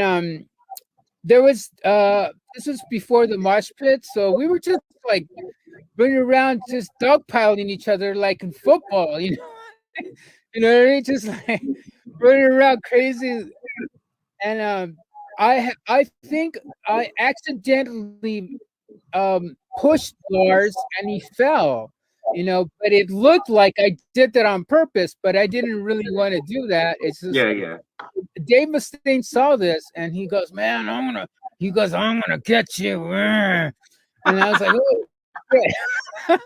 um, there was this was before the mosh pit, so we were just like running around, just dogpiling each other like in football, you know. You know what I mean? Just like running around crazy. And I think I accidentally pushed Lars and he fell, you know, but it looked like I did that on purpose, but I didn't really want to do that. It's just Yeah, yeah. Dave Mustaine saw this and he goes, "Man, I'm gonna get you." And I was like, "Oh, shit."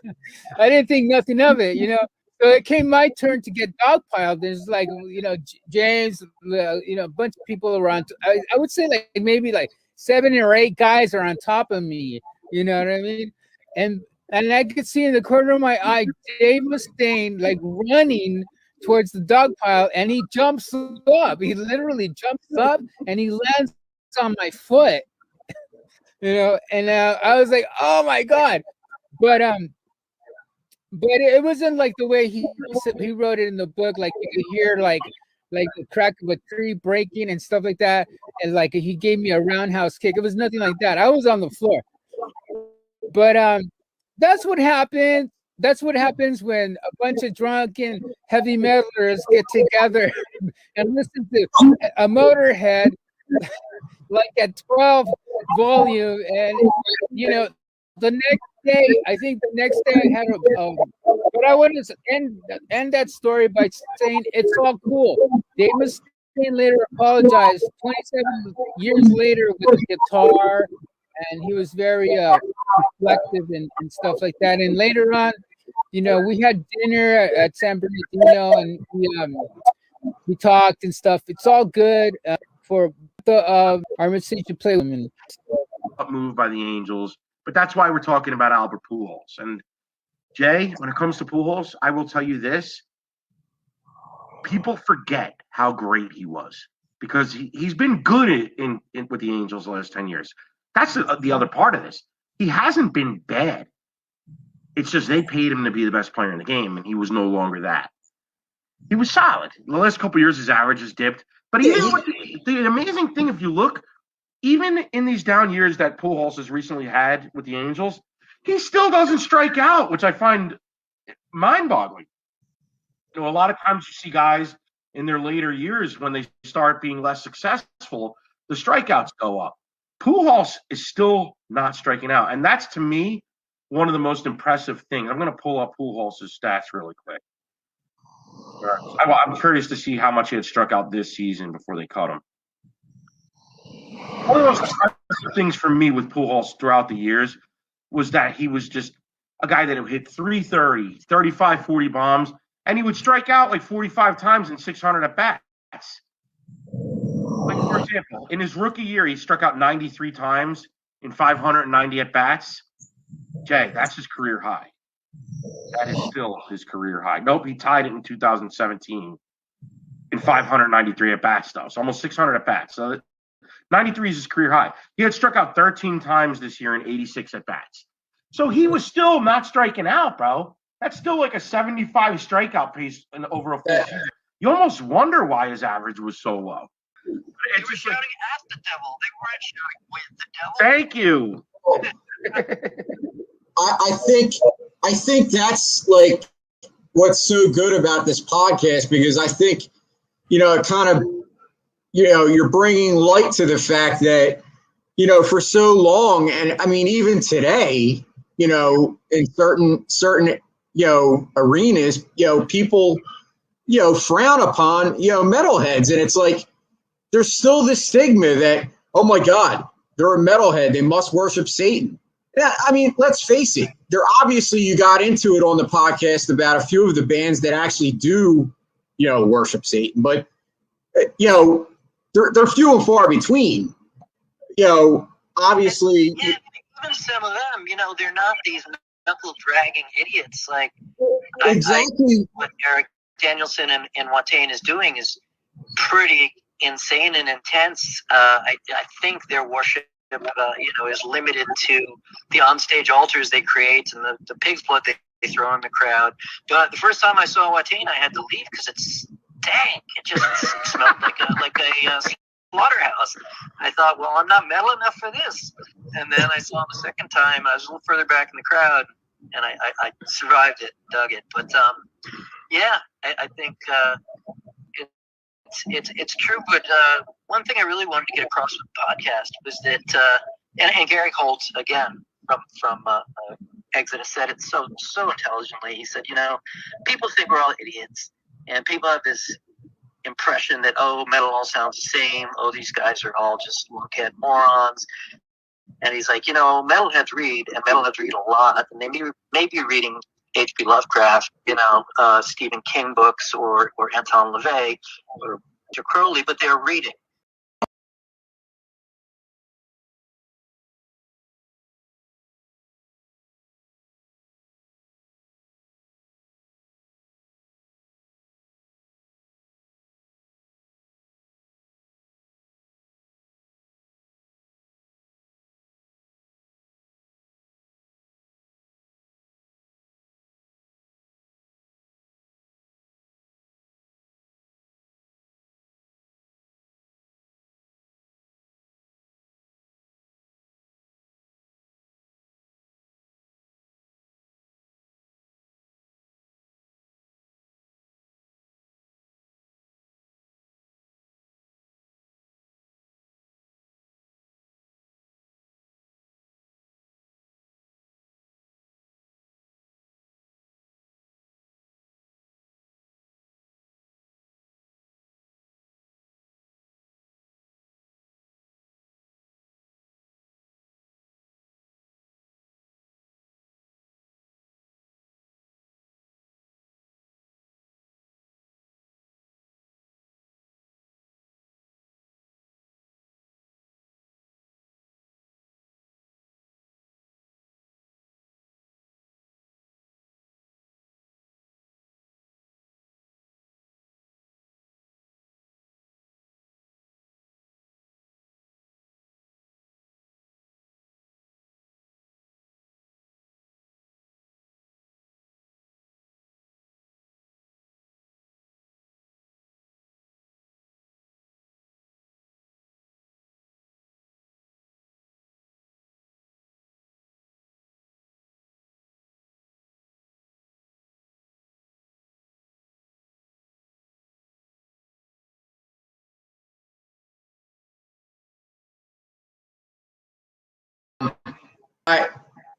I didn't think nothing of it, you know. So it came my turn to get dogpiled. There's like, you know, James, you know, a bunch of people around. I would say like maybe like 7 or 8 guys are on top of me. You know what I mean? And and I could see in the corner of my eye Dave Mustaine like running towards the dog pile, and he jumps up. He literally jumps up and he lands on my foot. You know, and I was like, "Oh my god!" But but it wasn't like the way he wrote it in the book. Like you could hear like the crack of a tree breaking and stuff like that. And like he gave me a roundhouse kick. It was nothing like that. I was on the floor. But that's what happened. That's what happens when a bunch of drunken heavy metalers get together and listen to a Motorhead like at 12 volume. And you know, the next day, I think the next day I had but I want to end that story by saying it's all cool. Dave Mustaine later apologized 27 years later with a guitar, and he was very reflective and stuff like that. And later on, you know, we had dinner at San Bernardino, and we talked and stuff. It's all good for the our mistake to play with him. Moved by the Angels, but that's why we're talking about Albert Pujols. And Jay, when it comes to Pujols, I will tell you this: people forget how great he was because he's been good in with the Angels the last 10 years. That's the other part of this. He hasn't been bad. It's just they paid him to be the best player in the game, and he was no longer that. He was solid. The last couple of years, his average has dipped. But even with the amazing thing, if you look, even in these down years that Pujols has recently had with the Angels, he still doesn't strike out, which I find mind-boggling. You know, a lot of times you see guys in their later years when they start being less successful, the strikeouts go up. Pujols is still not striking out, and that's to me one of the most impressive things. I'm going to pull up Pujols' stats really quick. I'm curious to see how much he had struck out this season before they cut him. One of those impressive things for me with Pujols throughout the years was that he was just a guy that would hit 330, 35, 40 bombs, and he would strike out like 45 times in 600 at-bats. Like, for example, in his rookie year, he struck out 93 times in 590 at-bats. Jay, that's his career high. That is still his career high. Nope, he tied it in 2017 in 593 at-bats, though. So almost 600 at-bats. So 93 is his career high. He had struck out 13 times this year in 86 at-bats. So he was still not striking out, bro. That's still like a 75 strikeout pace over a full season. You almost wonder why his average was so low. They were shouting at the devil. They weren't shouting with the devil. Thank you. I think that's like what's so good about this podcast, because I think, you know, it kind of, you know, you're bringing light to the fact that, you know, for so long, and I mean, even today, you know, in certain, you know, arenas, you know, people, you know, frown upon, you know, metalheads. And it's like, there's still this stigma that, oh my God, they're a metalhead, they must worship Satan. Yeah, I mean, let's face it. There obviously, you got into it on the podcast about a few of the bands that actually do, you know, worship Satan, but you know, they're few and far between. You know, obviously. Yeah, even some of them, you know, they're not these knuckle dragging idiots. Like exactly what Eric Danielson and Watain is doing is pretty insane and intense. I think their worship, you know, is limited to the onstage altars they create and the pig's blood they throw in the crowd. The first time I saw Watain, I had to leave because it's dank. It just smelled like a slaughterhouse. I thought, well, I'm not metal enough for this. And then I saw him the second time. I was a little further back in the crowd, and I survived it, dug it. But yeah, I think it's true. But one thing I really wanted to get across with the podcast was that, and Gary Holtz again from Exodus said it so intelligently. He said, people think we're all idiots, and people have this impression that, oh, metal all sounds the same. Oh, these guys are all just lunkhead morons. And he's like, metalheads read, and metalheads read a lot, and they may be reading H.P. Lovecraft, Stephen King books, or Anton LaVey, or Crowley, but they're reading.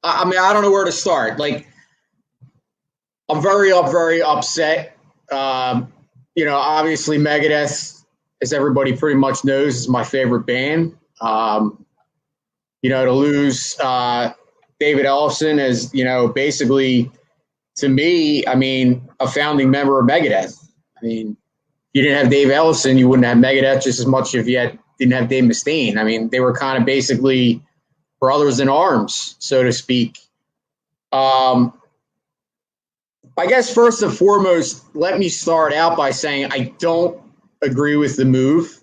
I mean, I don't know where to start. Like, I'm very upset. Obviously Megadeth, as everybody pretty much knows, is my favorite band. To lose David Ellefson is, basically, to me, I mean, a founding member of Megadeth. I mean, if you didn't have Dave Ellefson, you wouldn't have Megadeth just as much if you didn't have Dave Mustaine. I mean, they were kind of basically brothers in arms, so to speak. I guess first and foremost, let me start out by saying I don't agree with the move.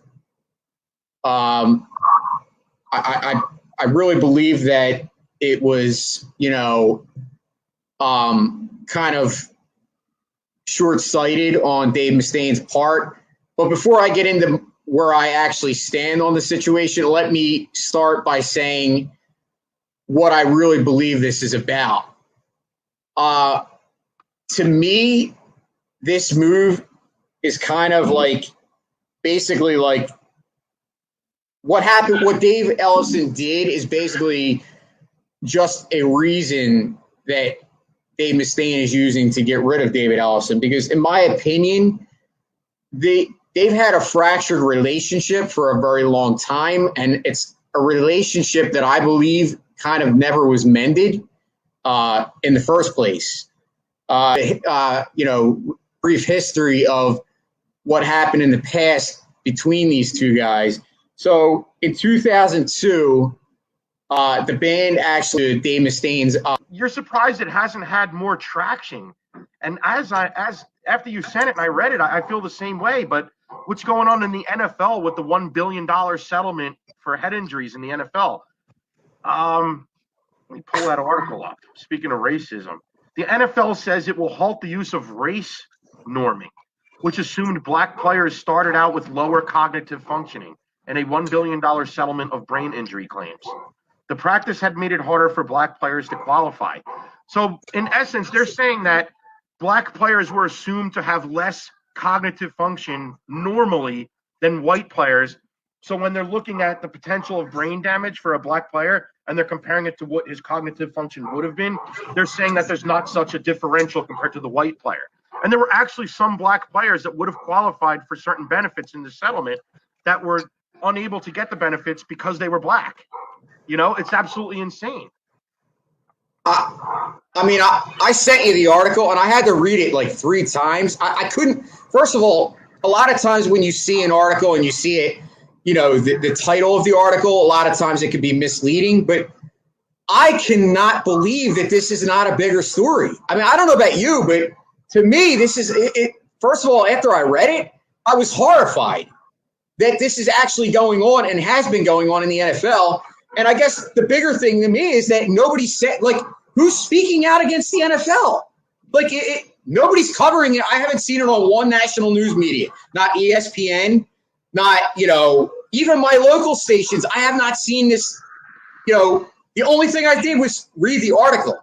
I really believe that it was, kind of short-sighted on Dave Mustaine's part. But before I get into where I actually stand on the situation, let me start by saying what I really believe this is about. To me, this move is kind of like, basically like, what happened, what Dave Ellefson did is basically just a reason that Dave Mustaine is using to get rid of David Ellefson. Because in my opinion, they've had a fractured relationship for a very long time, and it's a relationship that I believe kind of never was mended in the first place. Brief history of what happened in the past between these two guys. So in 2002, the band actually, Dave Mustaine's. You're surprised it hasn't had more traction. And as after you sent it and I read it, I feel the same way. But what's going on in the NFL with the $1 billion settlement for head injuries in the NFL? Let me pull that article up. Speaking of racism, the NFL says it will halt the use of race norming, which assumed black players started out with lower cognitive functioning and a $1 billion settlement of brain injury claims. The practice had made it harder for black players to qualify. So in essence, they're saying that black players were assumed to have less cognitive function normally than white players. So when they're looking at the potential of brain damage for a black player and they're comparing it to what his cognitive function would have been, they're saying that there's not such a differential compared to the white player. And there were actually some black players that would have qualified for certain benefits in the settlement that were unable to get the benefits because they were black. You know, it's absolutely insane. I mean, I sent you the article, and I had to read it like 3 times. I couldn't. First of all, a lot of times when you see an article and you see it, you know, the title of the article, a lot of times it can be misleading. But I cannot believe that this is not a bigger story. I mean, I don't know about you, but to me, this is it. First of all, after I read it, I was horrified that this is actually going on and has been going on in the NFL. And I guess the bigger thing to me is that nobody said, like, who's speaking out against the NFL? Like, nobody's covering it. I haven't seen it on one national news media, not ESPN, not, you know, even my local stations. I have not seen this. You know, the only thing I did was read the article.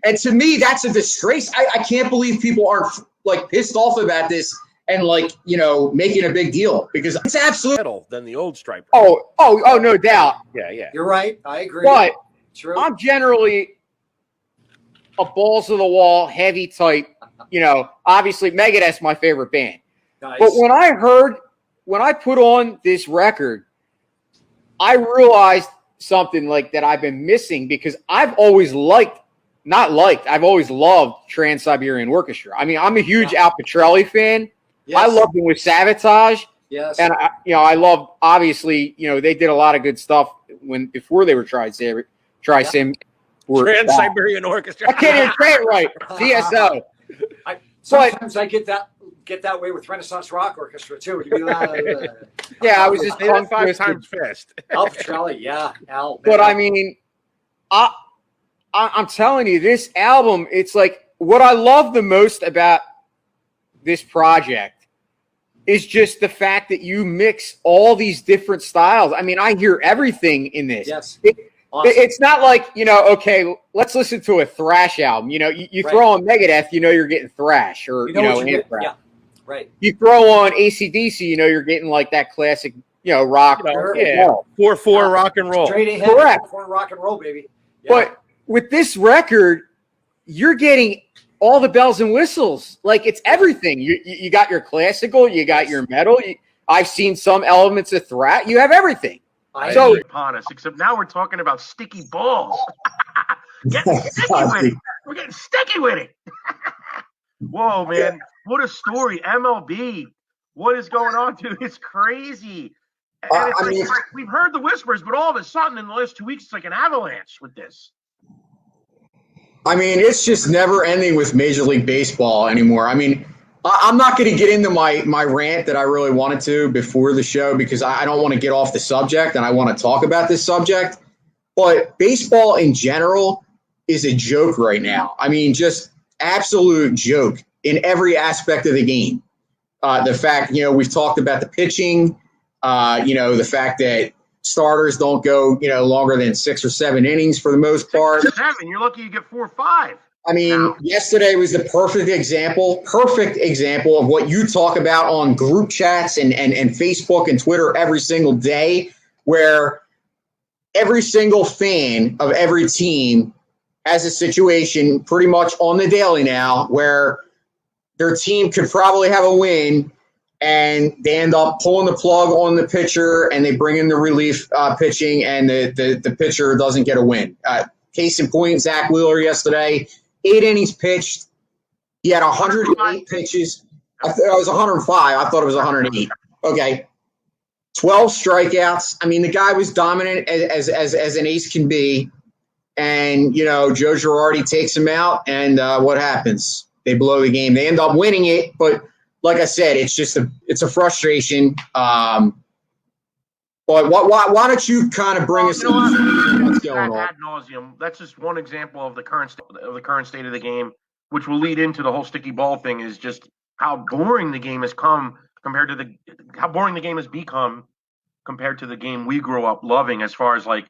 And to me, that's a disgrace. I can't believe people aren't, like, pissed off about this and, like, you know, making a big deal, because it's absolutely than the old stripe. Oh, no doubt. Yeah. You're right. I agree. But True. I'm generally a balls to the wall, heavy type. You know, obviously Megadeth's my favorite band. Nice. But when I put on this record, I realized something like that I've been missing, because I've always I've always loved Trans-Siberian Orchestra. I mean, I'm a huge Al Pitrelli fan. Yes. I loved him with Sabotage. Yes. And I love, obviously, you know, they did a lot of good stuff before they were Tri-Sim. Trans-Siberian Orchestra. I can't even say it right. TSO. Sometimes I get that way with Renaissance Rock Orchestra too. Yeah, I was just Say that 5 times fast. Al Pitrelli, yeah, Al. But I mean, I'm telling you, this album, it's like what I love the most about this project is just the fact that you mix all these different styles. I mean, I hear everything in this. Yes. Awesome. It's not like, you know, okay, let's listen to a thrash album. You know, you throw on Megadeth, you know you're getting thrash, or, you know yeah, right. You throw on AC/DC, you know you're getting like that classic, you know, rock. Yeah, 4/4 rock and roll. Straight ahead, Correct. 4/4 rock and roll, baby. Yeah. But with this record, you're getting all the bells and whistles. Like, it's everything. You got your classical, you got your metal. I've seen some elements of thrash. You have everything. So upon us, except now we're talking about sticky balls. Getting sticky with it. We're getting sticky with it. Whoa, man. What a story. MLB. What is going on, dude? It's crazy. And it's we've heard the whispers, but all of a sudden in the last 2 weeks, it's like an avalanche with this. I mean, it's just never ending with Major League Baseball anymore. I mean, I'm not going to get into my rant that I really wanted to before the show, because I don't want to get off the subject and I want to talk about this subject. But baseball in general is a joke right now. I mean, just absolute joke in every aspect of the game. The fact, you know, we've talked about the pitching, you know, the fact that starters don't go, you know, longer than 6 or 7 innings for the most part. 6 or 7. You're lucky you get 4 or 5. I mean, yesterday was the perfect example of what you talk about on group chats and Facebook and Twitter every single day, where every single fan of every team has a situation pretty much on the daily now where their team could probably have a win, and they end up pulling the plug on the pitcher, and they bring in the relief pitching, and the pitcher doesn't get a win. Case in point, Zach Wheeler yesterday, 8 innings pitched. He had 108 pitches. I thought it was 105. I thought it was 108. Okay. 12 strikeouts. I mean, the guy was dominant as an ace can be. And, you know, Joe Girardi takes him out, and what happens? They blow the game. They end up winning it, but like I said, it's just a frustration. But why don't you kind of bring us what's going on? Ad nauseum. That's just one example of the current state of the game, which will lead into the whole sticky ball thing. Is just how boring the game has come compared to how boring the game has become compared to the game we grew up loving. As far as like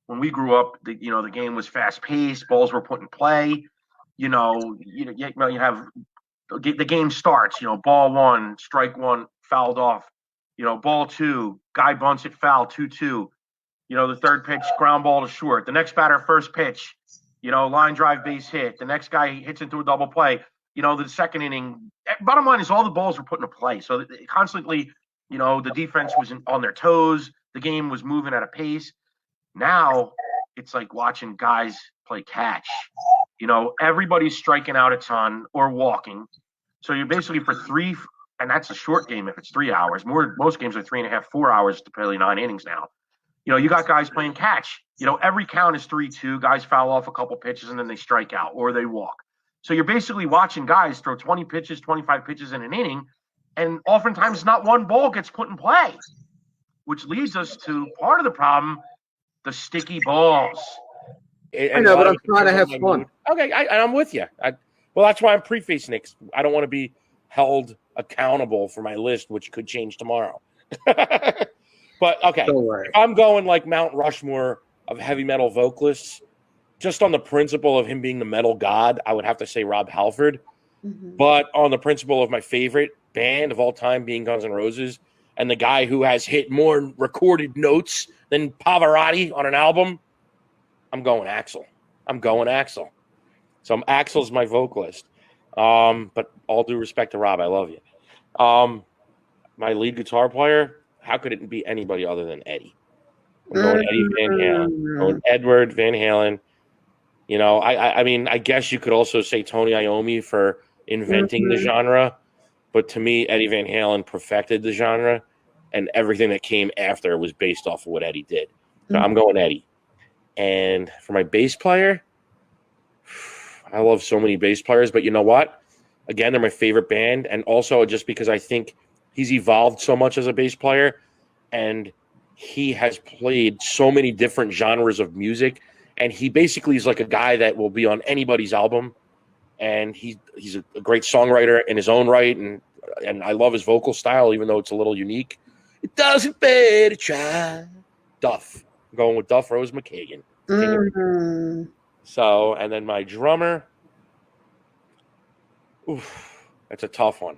when we grew up, the game was fast paced, balls were put in play. You have the game starts. Ball one, strike one, fouled off. Ball two, guy bunts it, foul 2-2. The third pitch, ground ball to short. The next batter, first pitch, line drive, base hit. The next guy hits into a double play. The second inning. Bottom line is all the balls were put into play. So constantly, the defense was on their toes. The game was moving at a pace. Now it's like watching guys play catch. Everybody's striking out a ton or walking. So you're basically for three, and that's a short game if it's 3 hours. Most games are 3.5, 4 hours to play 9 innings now. You got guys playing catch. Every count is 3-2. Guys foul off a couple pitches and then they strike out or they walk. So you're basically watching guys throw 20 pitches, 25 pitches in an inning, and oftentimes not one ball gets put in play, which leads us to part of the problem, the sticky balls. I know, but I'm trying to have fun. Okay, I'm with you. Well, that's why I'm prefacing it. I don't want to be held accountable for my list, which could change tomorrow. But, okay, if I'm going like Mount Rushmore of heavy metal vocalists, just on the principle of him being the metal god, I would have to say Rob Halford. Mm-hmm. But on the principle of my favorite band of all time being Guns N' Roses, and the guy who has hit more recorded notes than Pavarotti on an album, I'm going Axl. So Axl's my vocalist. But all due respect to Rob, I love you. My lead guitar player, how could it be anybody other than Eddie? I'm going Eddie Van Halen. I'm going Edward Van Halen. I mean, I guess you could also say Tony Iommi for inventing the genre. But to me, Eddie Van Halen perfected the genre. And everything that came after was based off of what Eddie did. So I'm going Eddie. And for my bass player, I love so many bass players. But you know what? Again, they're my favorite band. And also just because I think he's evolved so much as a bass player. And he has played so many different genres of music. And he basically is like a guy that will be on anybody's album. And he's a great songwriter in his own right. And I love his vocal style, even though it's a little unique. It doesn't pay to try. Duff. I'm going with Duff Rose McKagan. So, and then my drummer. Oof, that's a tough one.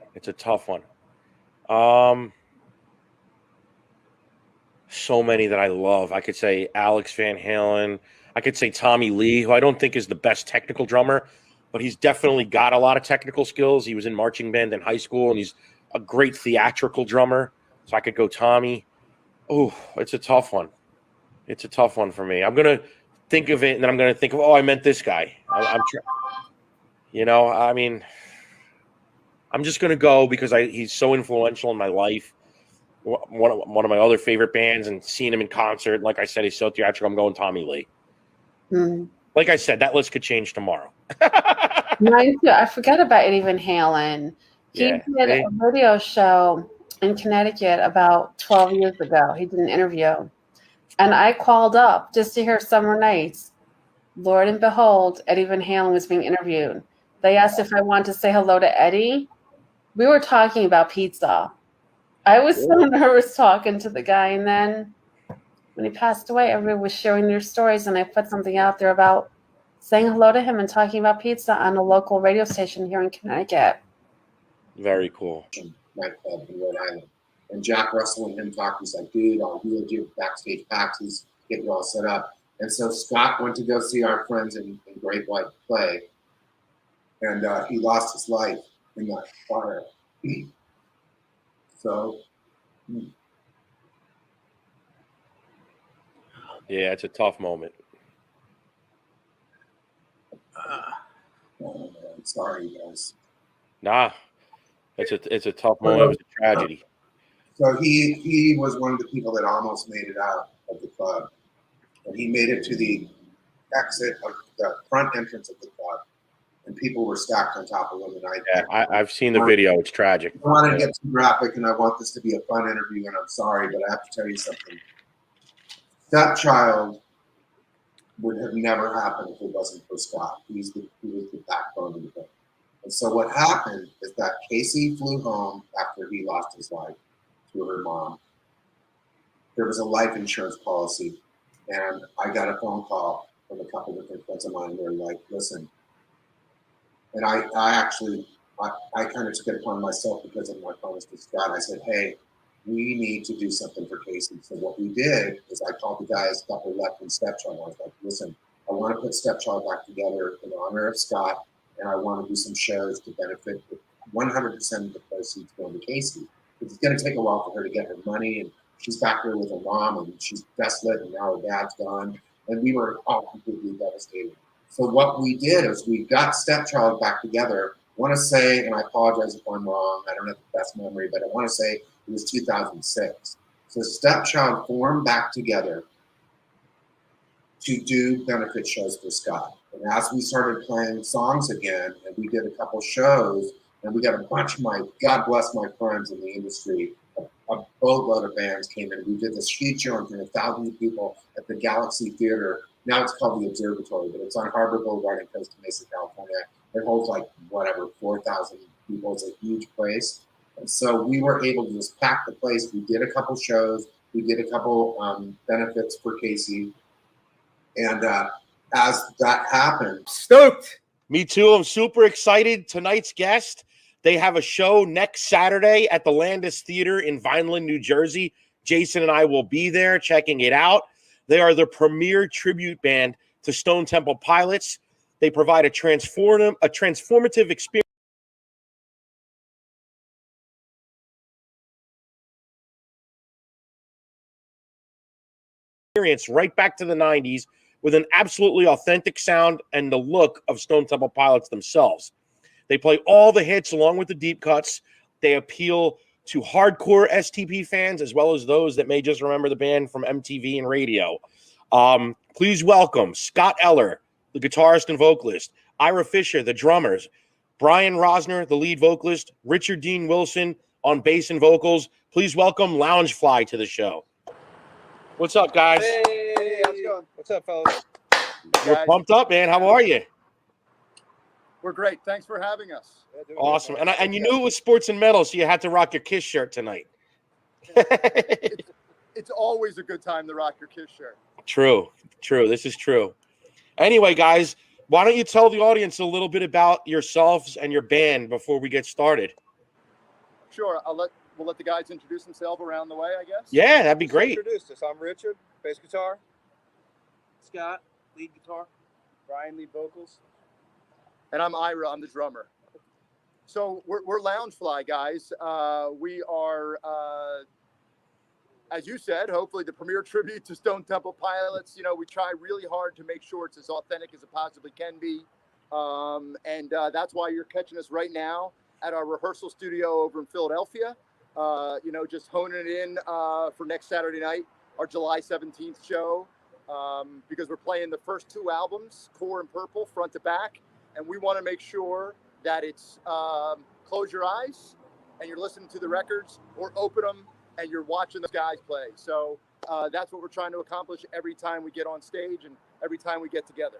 So many that I love. I could say Alex Van Halen. I could say Tommy Lee, who I don't think is the best technical drummer, but he's definitely got a lot of technical skills. He was in marching band in high school, and he's a great theatrical drummer. So I could go Tommy. Oh, it's a tough one. For me. I'm going to think of it, and then I'm going to think of, I meant this guy. I'm just going to go because he's so influential in my life. One of my other favorite bands, and seeing him in concert, like I said, he's so theatrical. I'm going Tommy Lee. Like I said, that list could change tomorrow. Mine too. I forgot about Eddie Van Halen. He did a radio show in Connecticut about 12 years ago. He did an interview. And I called up just to hear Summer Nights. Lord and behold, Eddie Van Halen was being interviewed. They asked if I wanted to say hello to Eddie. We were talking about pizza. I was so nervous talking to the guy. And then when he passed away, everybody was sharing their stories. And I put something out there about saying hello to him and talking about pizza on a local radio station here in Connecticut. Very cool. Nightclub in Rhode Island. And Jack Russell and him talked. He's like, dude, I'll do backstage packs. Get it all set up. And so Scott went to go see our friends in Great White play. And he lost his life in that fire. So. Yeah, it's a tough moment. I'm sorry, guys. Nah, it's a tough moment. It was a tragedy. So he was one of the people that almost made it out of the club. And he made it to the exit of the front entrance of the club. And people were stacked on top of him. And I've seen the video. It's tragic. I want to get too graphic, and I want this to be a fun interview, and I'm sorry, but I have to tell you something. That child would have never happened if it wasn't for Scott. He was the backbone of the thing. And so what happened is that Casey flew home after he lost his life to her mom. there was a life insurance policy, and I got a phone call from a couple different friends of mine. And they're like, listen, and I kind of took it upon myself because of my promise to Scott. I said, hey, we need to do something for Casey. So what we did is I called the guys Double Left and Stepchild. I was like, listen, I want to put Stepchild back together in honor of Scott, and I want to do some shows to benefit 100% of the proceeds going to Casey. Because it's going to take a while for her to get her money, and she's back there with her mom, and she's desolate, and now her dad's gone, and we were all completely devastated. So what we did is we got Stepchild back together. I want to say, and I apologize if I'm wrong, I don't have the best memory, but I want to say it was 2006. So Stepchild formed back together to do benefit shows for Scott. And as we started playing songs again, and we did a couple shows, and we got a bunch of God bless my friends in the industry, a boatload of bands came in. We did this huge show in front of 1,000 people at the Galaxy Theater. Now it's called the Observatory, but it's on Harbor Boulevard in Costa Mesa, California. It holds 4,000 people. It's a huge place. And so we were able to just pack the place. We did a couple shows. We did a couple benefits for Casey. And as that happened, Stoked. Me too. I'm super excited. Tonight's guest, they have a show next Saturday at the Landis Theater in Vineland, New Jersey. Jason and I will be there checking it out. They are the premier tribute band to Stone Temple Pilots. They provide a transformative experience right back to the 90s with an absolutely authentic sound and the look of Stone Temple Pilots themselves. They play all the hits along with the deep cuts. They appeal to hardcore STP fans as well as those that may just remember the band from MTV and radio. Please welcome Scott Eller, the guitarist and vocalist, Ira Fisher, the drummers, Brian Rosner, the lead vocalist, Richard Dean Wilson on bass and vocals. Please welcome Loungefly to the show. What's up, guys? Hey, how's it going? What's up, fellas? We're pumped up, man. How are you? We're great. Thanks for having us. Awesome. And you knew it was sports and metal, so you had to rock your Kiss shirt tonight. It's always a good time to rock your Kiss shirt. True. This is true. Anyway, guys, why don't you tell the audience a little bit about yourselves and your band before we get started? Sure. We'll let the guys introduce themselves around the way, I guess. Yeah, that'd be great. Introduce us. I'm Richard, bass guitar. Scott, lead guitar. Brian, lead vocals. And I'm Ira. I'm the drummer. So we're Loungefly, guys. We are, as you said, hopefully the premier tribute to Stone Temple Pilots. You know, we try really hard to make sure it's as authentic as it possibly can be. And that's why you're catching us right now at our rehearsal studio over in Philadelphia. Just honing it in for next Saturday night, our July 17th show, because we're playing the first two albums, Core and Purple, front to back. And we want to make sure that it's close your eyes and you're listening to the records, or open them and you're watching the guys play. So that's what we're trying to accomplish every time we get on stage and every time we get together.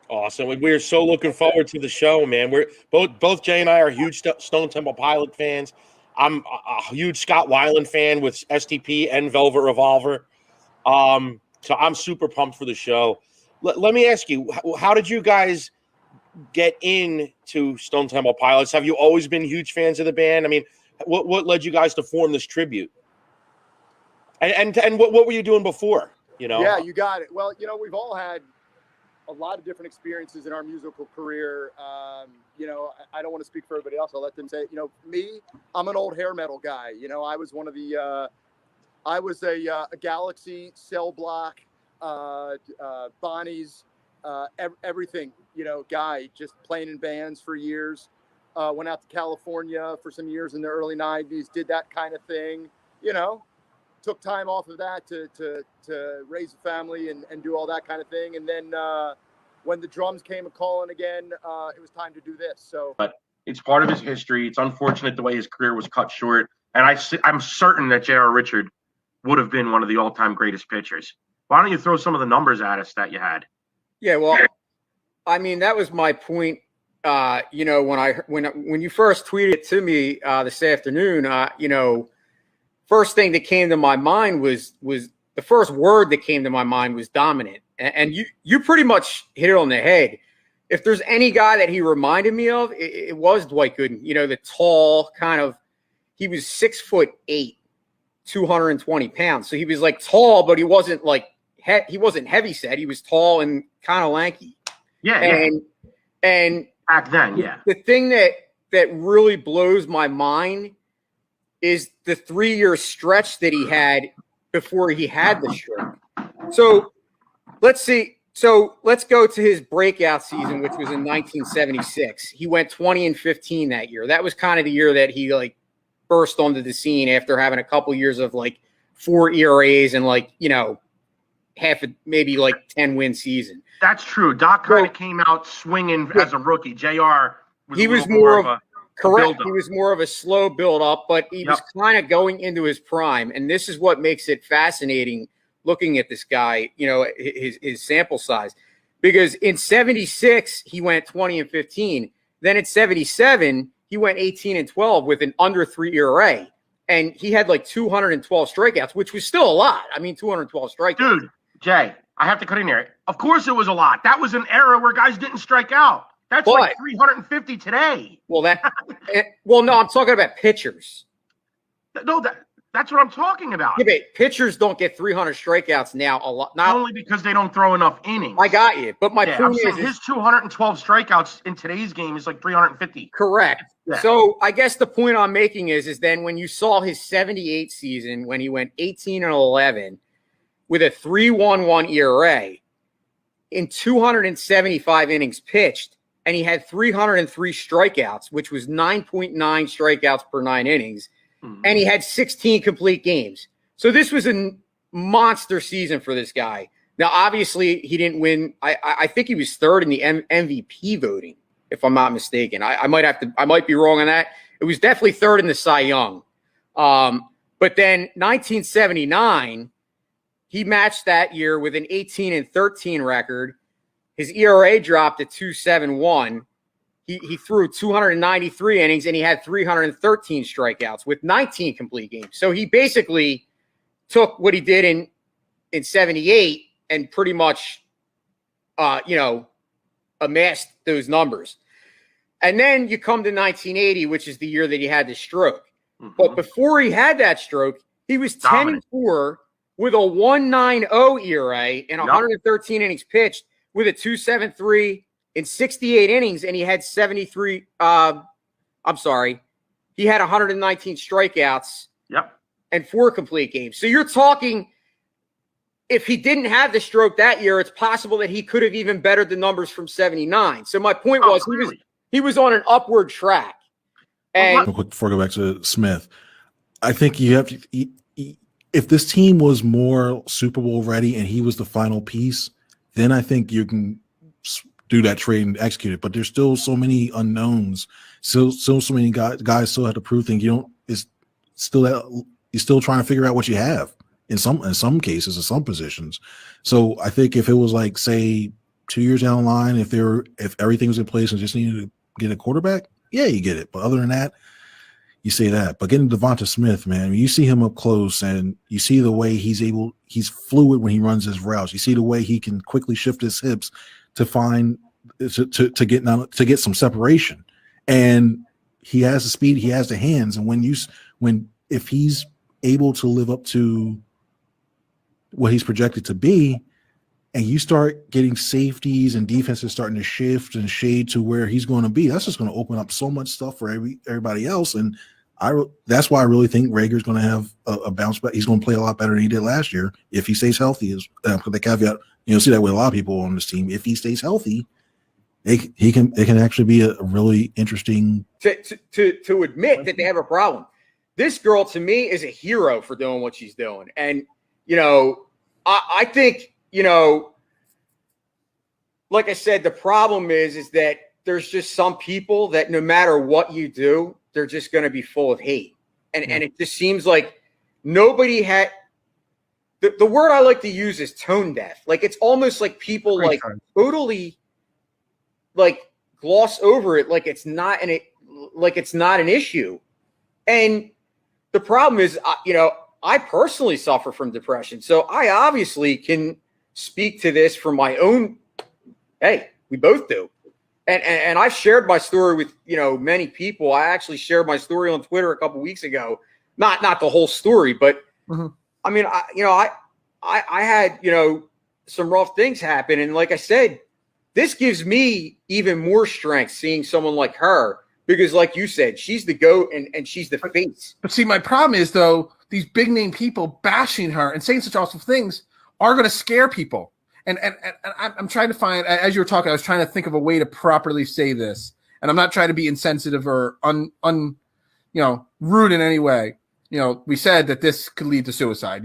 Awesome. We're so looking forward to the show, man. We're both Jay and I are huge Stone Temple Pilot fans. I'm a huge Scott Weiland fan with STP and Velvet Revolver. So I'm super pumped for the show. Let me ask you, how did you guys get into Stone Temple Pilots? Have you always been huge fans of the band? I mean, what led you guys to form this tribute? And what were you doing before? Yeah, you got it. Well, we've all had a lot of different experiences in our musical career. I don't want to speak for everybody else. I'll let them say it. Me, I'm an old hair metal guy. I was one of the, I was a Galaxy, Cell Block, Bonnie's, everything, guy, just playing in bands for years. Went out to California for some years in the early 90s, did that kind of thing, took time off of that to raise a family and do all that kind of thing. And then when the drums came a-calling again, it was time to do this. So, but it's part of his history. It's unfortunate the way his career was cut short. And I'm certain that J.R. Richard would have been one of the all-time greatest pitchers. Why don't you throw some of the numbers at us that you had? Yeah, well, I mean, that was my point. When you first tweeted it to me this afternoon, first thing that came to my mind was the first word that came to my mind was dominant. And you pretty much hit it on the head. If there's any guy that he reminded me of, it was Dwight Gooden. You know, the tall kind of, he was 6'8", 220 pounds. So he was like tall, but he wasn't like, he wasn't heavy set. He was tall and kind of lanky. Yeah. And back then, yeah. The thing that really blows my mind is the 3-year stretch that he had before he had the stroke. So let's see. So let's go to his breakout season, which was in 1976. He went 20-15 that year. That was kind of the year that he like burst onto the scene after having a couple years of like 4 ERAs and like, you know, maybe like 10-win season. That's true. Doc kind of came out swinging as a rookie. JR was more of a correct. He was more of a slow build up, but he was kind of going into his prime. And this is what makes it fascinating looking at this guy, you know, his sample size, because in 76, he went 20-15. Then at 77, he went 18-12 with an under 3 ERA. And he had like 212 strikeouts, which was still a lot. I mean, 212 strikeouts. Dude, Jay, I have to cut in there. Of course it was a lot. That was an era where guys didn't strike out. That's like 350 today. Well, no, I'm talking about pitchers. No, that's what I'm talking about. Yeah, but pitchers don't get 300 strikeouts now a lot. Not only because they don't throw enough innings. I got you. But my point is his 212 strikeouts in today's game is like 350. Correct. Yeah. So I guess the point I'm making is then when you saw his 78 season, when he went 18-11 with a 3.11 ERA in 275 innings pitched, and he had 303 strikeouts, which was 9.9 strikeouts per 9 innings. And he had 16 complete games. So this was a monster season for this guy. Now, obviously, he didn't win. I think he was third in the MVP voting, if I'm not mistaken. I might be wrong on that. It was definitely third in the Cy Young. But then 1979, he matched that year with an 18-13 record. His ERA dropped to 2.71. He threw 293 innings and he had 313 strikeouts with 19 complete games. So he basically took what he did in 78 and pretty much, amassed those numbers. And then you come to 1980, which is the year that he had the stroke. Mm-hmm. But before he had that stroke, he was 10-4 with a 1.90 ERA and 113 innings pitched with a 2.73 in 68 innings, and he had 73. He had 119 strikeouts. Yep. And 4 complete games. So you're talking, if he didn't have the stroke that year, it's possible that he could have even bettered the numbers from 79. So my point was he was on an upward track. And real quick before I go back to Smith, I think you have to. If this team was more Super Bowl ready and he was the final piece, then I think you can do that trade and execute it. But there's still so many unknowns. So many guys still have to prove things. You're still trying to figure out what you have in some cases, in some positions. So I think if it was like, say, 2 years down the line, if everything was in place and just needed to get a quarterback, yeah, you get it. But other than that, you say that. But getting Devonta Smith, man, you see him up close and you see the way he's fluid when he runs his routes. You see the way he can quickly shift his hips to get some separation. And he has the speed, he has the hands. And if he's able to live up to what he's projected to be, and you start getting safeties and defenses starting to shift and shade to where he's going to be, that's just going to open up so much stuff for everybody else. And that's why I really think Rager's going to have a bounce back. He's going to play a lot better than he did last year if he stays healthy. Is the caveat. You'll see that with a lot of people on this team. If he stays healthy, it can actually be a really interesting. To admit that they have a problem. This girl, to me, is a hero for doing what she's doing. And, I think, like I said, the problem is that there's just some people that no matter what you do, they're just going to be full of hate. And it just seems like nobody had the word I like to use is tone deaf. Like it's almost like people totally like gloss over it like it's not an issue. And the problem is, I personally suffer from depression. So I obviously can speak to this from my own. Hey, we both do. And I've shared my story with, many people. I actually shared my story on Twitter a couple weeks ago. Not the whole story, but I mean, I had, some rough things happen. And like I said, this gives me even more strength seeing someone like her, because like you said, she's the GOAT and she's the face. But see, my problem is, though, these big name people bashing her and saying such awful things are going to scare people. And I'm trying to find, as you were talking, I was trying to think of a way to properly say this. And I'm not trying to be insensitive or rude in any way. We said that this could lead to suicide,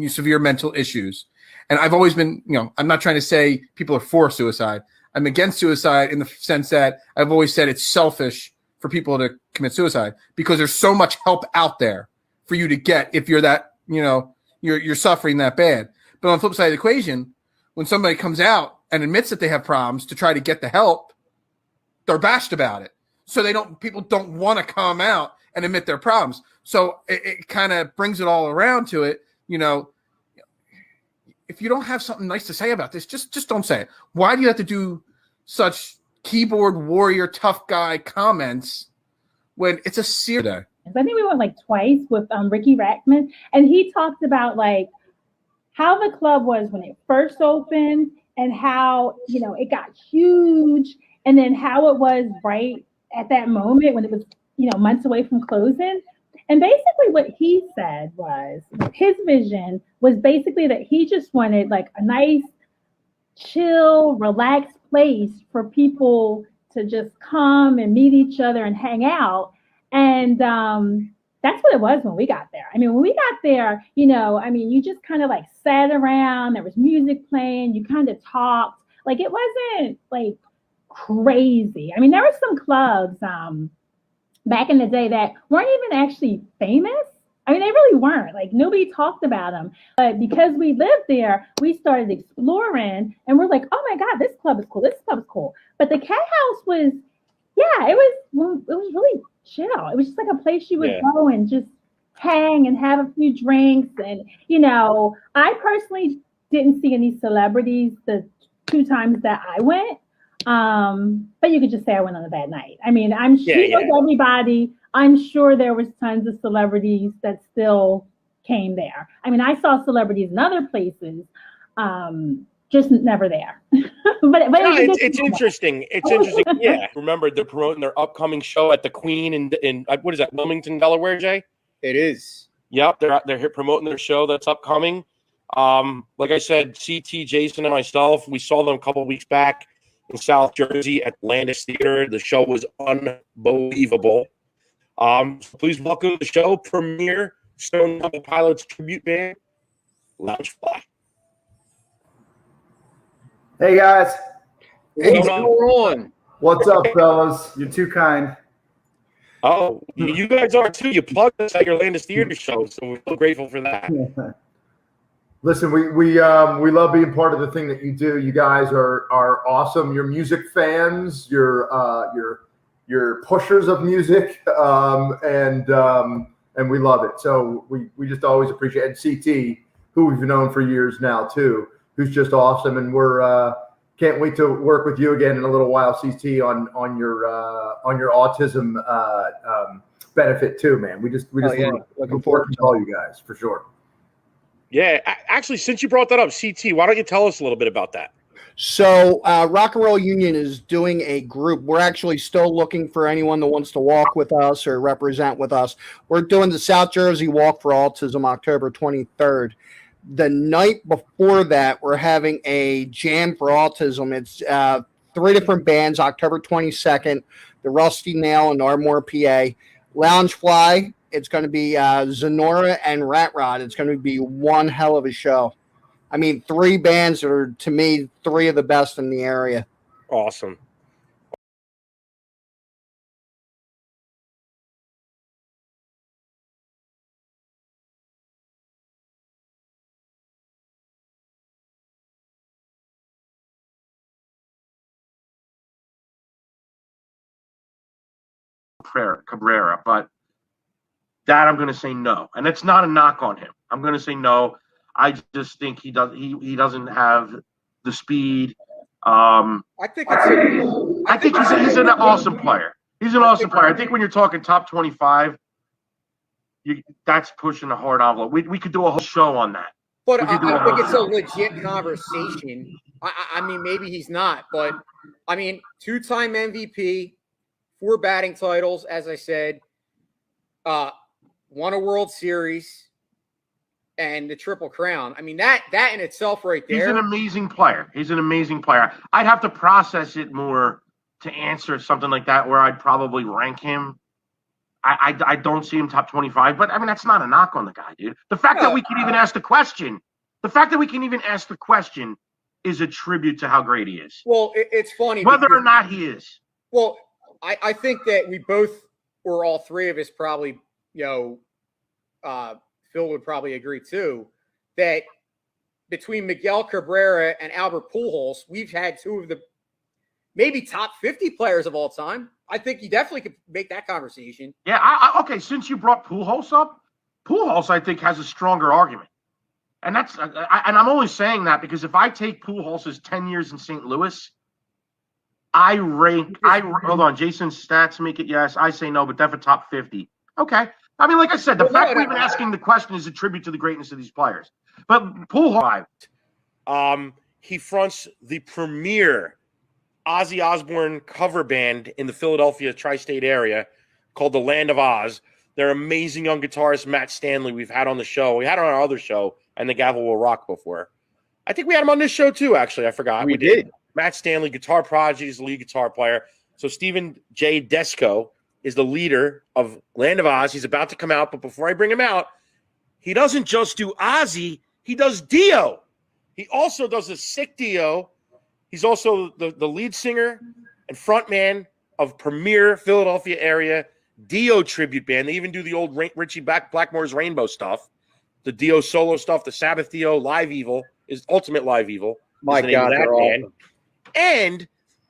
severe mental issues. And I've always been, I'm not trying to say people are for suicide. I'm against suicide in the sense that I've always said it's selfish for people to commit suicide because there's so much help out there for you to get if you're that, you're suffering that bad. But on the flip side of the equation, when somebody comes out and admits that they have problems to try to get the help, they're bashed about it. So people don't want to come out and admit their problems. So it kind of brings it all around to it, if you don't have something nice to say about this, just don't say it. Why do you have to do such keyboard warrior tough guy comments when it's a serious day? I think we went like twice with Ricky Rackman, and he talked about like how the club was when it first opened and how, it got huge, and then how it was right at that moment when it was, months away from closing. And basically what he said was his vision was basically that he just wanted like a nice, chill, relaxed place for people to just come and meet each other and hang out. And that's what it was when we got there. I mean, when we got there, you just kind of like sat around, there was music playing, you kind of talked. Like it wasn't like crazy. I mean, there were some clubs back in the day that weren't even actually famous. I mean, they really weren't. Like nobody talked about them. But because we lived there, we started exploring, and we're like, oh my God, this club is cool. This club is cool. But the Cat House was, it was really chill. It was just like a place you would go and just hang and have a few drinks. And, I personally didn't see any celebrities the 2 times that I went. But you could just say I went on a bad night. I mean, I'm sure everybody, I'm sure there was tons of celebrities that still came there. I mean, I saw celebrities in other places, just never there. but it's interesting. It's interesting. Yeah. Remember, they're promoting their upcoming show at the Queen in what is that, Wilmington, Delaware, Jay? It is. Yep. They're here promoting their show that's upcoming. Like I said, CT, Jason, and myself, we saw them a couple of weeks back in South Jersey at Landis Theater. The show was unbelievable. So please welcome to the show premier Stone Temple Pilots tribute band, Loungefly. Hey guys. Hey, what's going on? What's up, fellas? You're too kind. Oh, you guys are too. You plugged us at your Landis Theater show, so we're so grateful for that. Listen, we love being part of the thing that you do. You guys are awesome. You're music fans. You're pushers of music, and we love it. So we just always appreciate it. And CT, who we've known for years now too, who's just awesome, and we're can't wait to work with you again in a little while, CT, on your autism benefit too, man. We just looking forward to all you guys for sure. Yeah, actually, since you brought that up, CT, why don't you tell us a little bit about that? So Rock and Roll Union is doing a group. We're actually still looking for anyone that wants to walk with us or represent with us. We're doing the South Jersey Walk for Autism October 23rd. The night before that, we're having a Jam for Autism. It's 3 different bands, October 22nd, the Rusty Nail in Ardmore, PA. Loungefly. It's going to be Zenora and Rat Rod. It's going to be one hell of a show. I mean, 3 bands that are, to me, 3 of the best in the area. Awesome. Cabrera, but that I'm going to say no. And it's not a knock on him. I'm going to say no. I just think he doesn't have the speed. I think he's an awesome player. He's an awesome player. I think when you're talking top 25, that's pushing a hard envelope. We could do a whole show on that. But I think it's a legit conversation. I mean, maybe he's not, but I mean, 2-time MVP, 4 batting titles, as I said, won a World Series, and the Triple Crown. I mean, that in itself right there. He's an amazing player. I'd have to process it more to answer something like that where I'd probably rank him. I don't see him top 25, but I mean, that's not a knock on the guy, dude. The fact that we can even ask the question is a tribute to how great he is. Well, it's funny. Whether or not he is. Well, I think that we both, or all three of us probably, Phil would probably agree too, that between Miguel Cabrera and Albert Pujols, we've had 2 of the maybe top 50 players of all time. I think you definitely could make that conversation. Yeah, okay, since you brought Pujols up, Pujols, I think, has a stronger argument. And I'm only saying that because if I take Pujols' 10 years in St. Louis, hold on, Jason's stats make it yes. I say no, but definitely top 50. Okay. I mean, like I said, the fact we're even asking the question is a tribute to the greatness of these players. But Pujols, he fronts the premier Ozzy Osbourne cover band in the Philadelphia tri-state area called the Land of Oz. They're amazing young guitarist Matt Stanley we've had on the show. We had on our other show, and the Gavel Will Rock before. I think we had him on this show too, actually. I forgot. We did. Matt Stanley, guitar prodigy, is the lead guitar player. So Stephen J. Desco is the leader of Land of Oz. He's about to come out, but before I bring him out, he doesn't just do Ozzy, he does Dio. He also does a sick Dio. He's also the lead singer and frontman of premier Philadelphia area Dio tribute band. They even do the old Richie Blackmore's Rainbow stuff, the Dio solo stuff, the Sabbath Dio, Live Evil, is Ultimate Live Evil. My God, they're awesome. And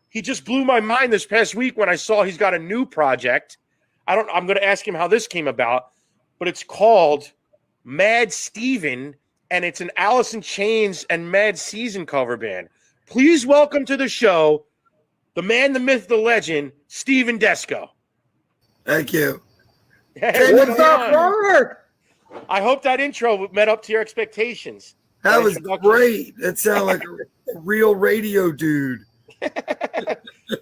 he just blew my mind this past week when I saw he's got a new project. I'm going to ask him how this came about, but it's called Mad Steven, and it's an Alice in Chains and Mad Season cover band. Please welcome to the show the man, the myth, the legend, Stephen Desco. Thank you. Hey, what's up, Robert? I hope that intro met up to your expectations. That was great. That sounded like a real radio dude.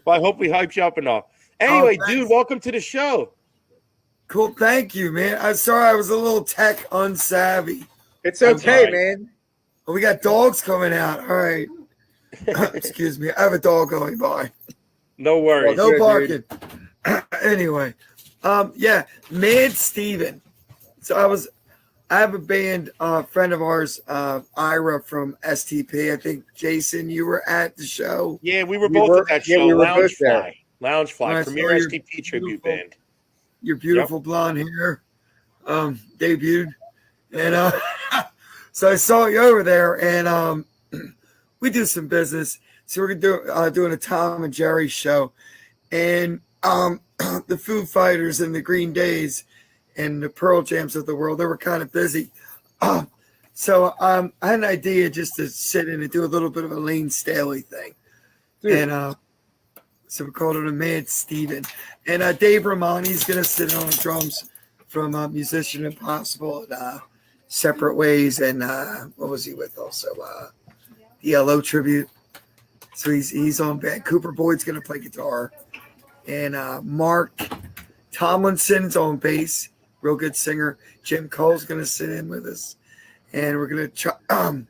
Well, I hope we hyped you up enough. Anyway, dude, welcome to the show. Cool. Thank you, man. I'm sorry I was a little tech unsavvy. It's okay, man. Oh, we got dogs coming out. All right. Excuse me. I have a dog going by. No worries. No barking. Anyway, yeah, Mad Steven. So I have a band, friend of ours, Ira from STP. I think, Jason, you were at the show. Yeah, we were both at that show. We were both Loungefly, premier STP tribute band. Your beautiful blonde hair debuted. And so I saw you over there, and we do some business. So we're doing a Tom and Jerry show. And the Foo Fighters and the Green Days and the Pearl Jams of the world, they were kind of busy. So I had an idea just to sit in and do a little bit of a Lane Staley thing. Dude. And so we called it a Mad Steven. And Dave Romani's going to sit on the drums from Musician Impossible and Separate Ways. And what was he with also? The LO Tribute. So he's on band. Cooper Boyd's going to play guitar. And Mark Tomlinson's on bass. Real good singer. Jim Cole's going to sit in with us. And we're going to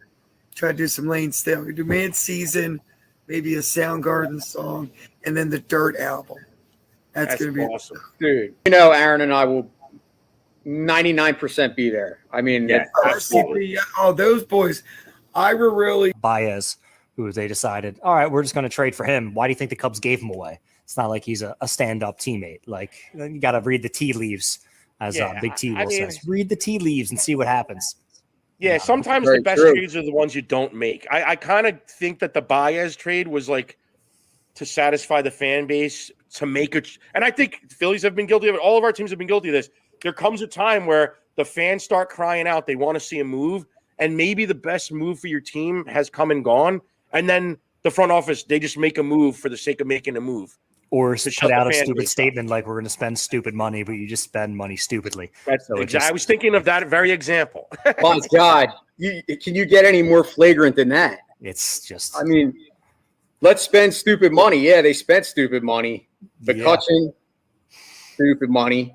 try to do some Lane Staley. We do Mad Season, maybe a Soundgarden song, and then the Dirt album. That's going to be awesome. Dude, Aaron and I will 99% be there. I mean, absolutely. Oh, those boys. I were really Baez, who they decided, all right, we're just going to trade for him. Why do you think the Cubs gave him away? It's not like he's a stand-up teammate. Like, you got to read the tea leaves, as Big T will says. Read the tea leaves and see what happens. Yeah, sometimes the best trades are the ones you don't make. I kind of think that the Baez trade was like to satisfy the fan base, to make and I think Phillies have been guilty of it. All of our teams have been guilty of this. there comes a time where the fans start crying out. They want to see a move, and maybe the best move for your team has come and gone. And then the front office, they just make a move for the sake of making a move. Or to put out a stupid statement like we're going to spend stupid money, but you just spend money stupidly. That's so exactly. I was thinking of that very example. My God, can you get any more flagrant than that? It's just. I mean, let's spend stupid money. Yeah, they spent stupid money. McCutcheon, stupid money.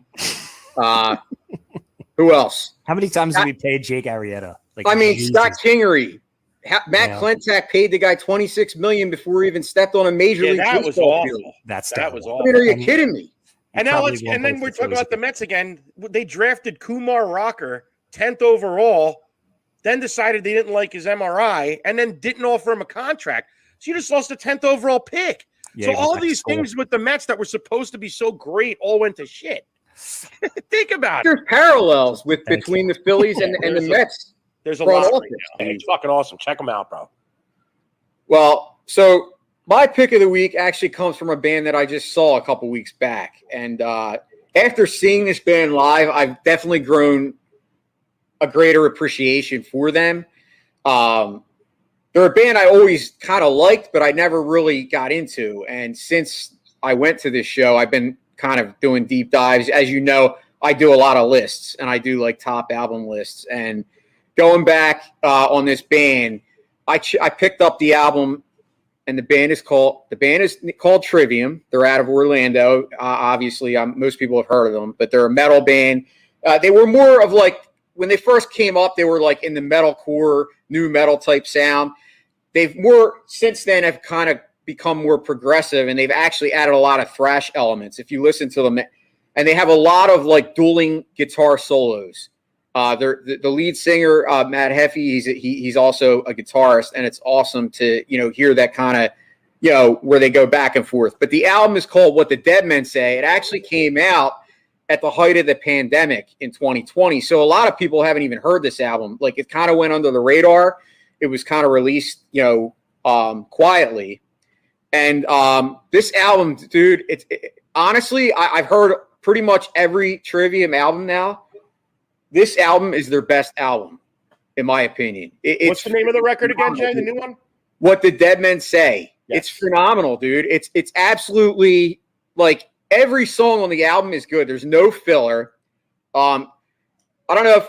Who else? How many times have we paid Jake Arrieta? Like, I mean, Jesus. Scott Kingery. Matt Klentak paid the guy $26 million before he even stepped on a major league that was baseball awful. field. That was I awful. mean, are you kidding me? And now and then we're talking about the Mets again. They drafted Kumar Rocker 10th overall, then decided they didn't like his MRI, and then didn't offer him a contract. So you just lost a 10th overall pick. Yeah, so all these things with the Mets that were supposed to be so great all went to shit. Think about There's parallels between the Phillies and the Mets. There's a front lot. office. Right now. It's fucking awesome. Check them out, bro. Well, so my pick of the week actually comes from a band that I just saw a couple weeks back. And after seeing this band live, I've definitely grown a greater appreciation for them. They're a band I always kind of liked, but I never really got into. And since I went to this show, I've been kind of doing deep dives. As you know, I do a lot of lists, and I do like top album lists. And going back on this band, I picked up the album, and the band is called Trivium. They're out of Orlando. Obviously, most people have heard of them, but they're a metal band. They were more of like, when they first came up, they were like in the metalcore, new metal type sound. They've more since then have kind of become more progressive, and they've actually added a lot of thrash elements. If you listen to them, and they have a lot of like dueling guitar solos. The lead singer, Matt Heffy, he's also a guitarist, and it's awesome to hear that kind of where they go back and forth. But the album is called What the Dead Men Say. It actually came out at the height of the pandemic in 2020, so a lot of people haven't even heard this album. Like, it kind of went under the radar. It was kind of released, quietly. And this album, dude, honestly, I've heard pretty much every Trivium album now. This album is their best album, in my opinion. What's the name of the record again, Jay? The new one? What the Dead Men Say. Yes. It's phenomenal, dude. It's absolutely like every song on the album is good. There's no filler. I don't know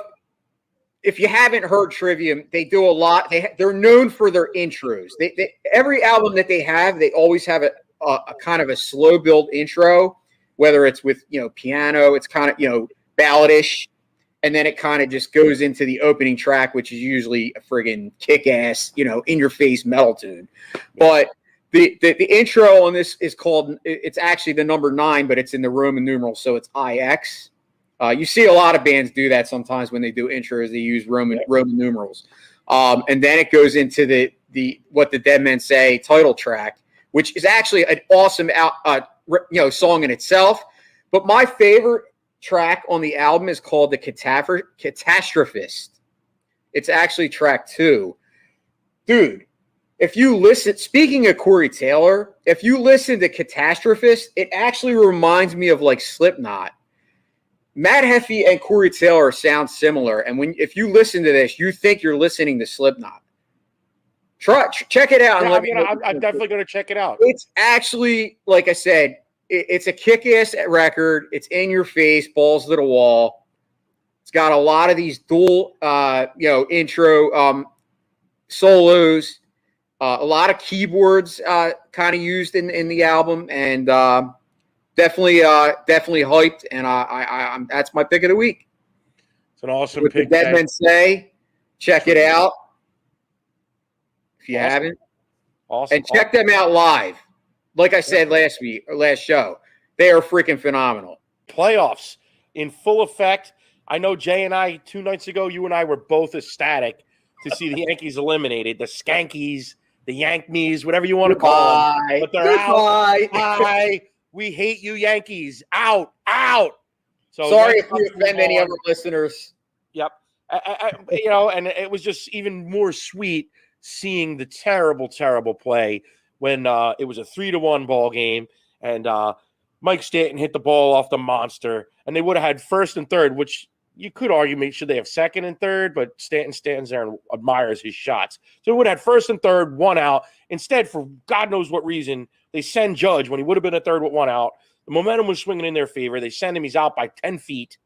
if you haven't heard Trivium, they do a lot. They're known for their intros. They every album that they have, they always have a kind of a slow build intro, whether it's with piano, it's kind of balladish. And then it kind of just goes into the opening track, which is usually a friggin' kick-ass, in-your-face metal tune. But the intro on this is called, it's actually the number 9, but it's in the Roman numerals, so it's IX. You see a lot of bands do that sometimes when they do intros. They use Roman numerals. And then it goes into the What the Dead Men Say title track, which is actually an awesome song in itself. But my favorite track on the album is called The Catastrophist. It's actually track 2. Dude, if you listen, speaking of Corey Taylor, if you listen to Catastrophist, it actually reminds me of like Slipknot. Matt Heffy and Corey Taylor sound similar, and if you listen to this, you think you're listening to Slipknot. Check it out. I'm definitely going to check it out. It's actually, like I said, it's a kick-ass record. It's in your face, balls to the wall. It's got a lot of these dual, intro solos, a lot of keyboards kind of used in the album, and definitely hyped. And I'm that's my pick of the week. It's an awesome What pick. the Dead Men Say. Check it out if you haven't. Awesome. And check them out live. Like I said last show, they are freaking phenomenal. Playoffs in full effect. I know Jay and I, 2 nights ago, you and I were both ecstatic to see the Yankees eliminated. The Skankies, the Yankees, whatever you want to call them. But they're out. Bye. We hate you, Yankees. Out. So sorry if we offend any of our listeners. Yep. And it was just even more sweet seeing the terrible, terrible play when it was a 3-1 ball game, and Mike Stanton hit the ball off the monster, and they would have had first and third, which you could argue maybe should they have second and third, but Stanton stands there and admires his shots. So they would have had first and third, one out. Instead, for God knows what reason, they send Judge when he would have been a third with one out. The momentum was swinging in their favor. They send him. He's out by 10 feet.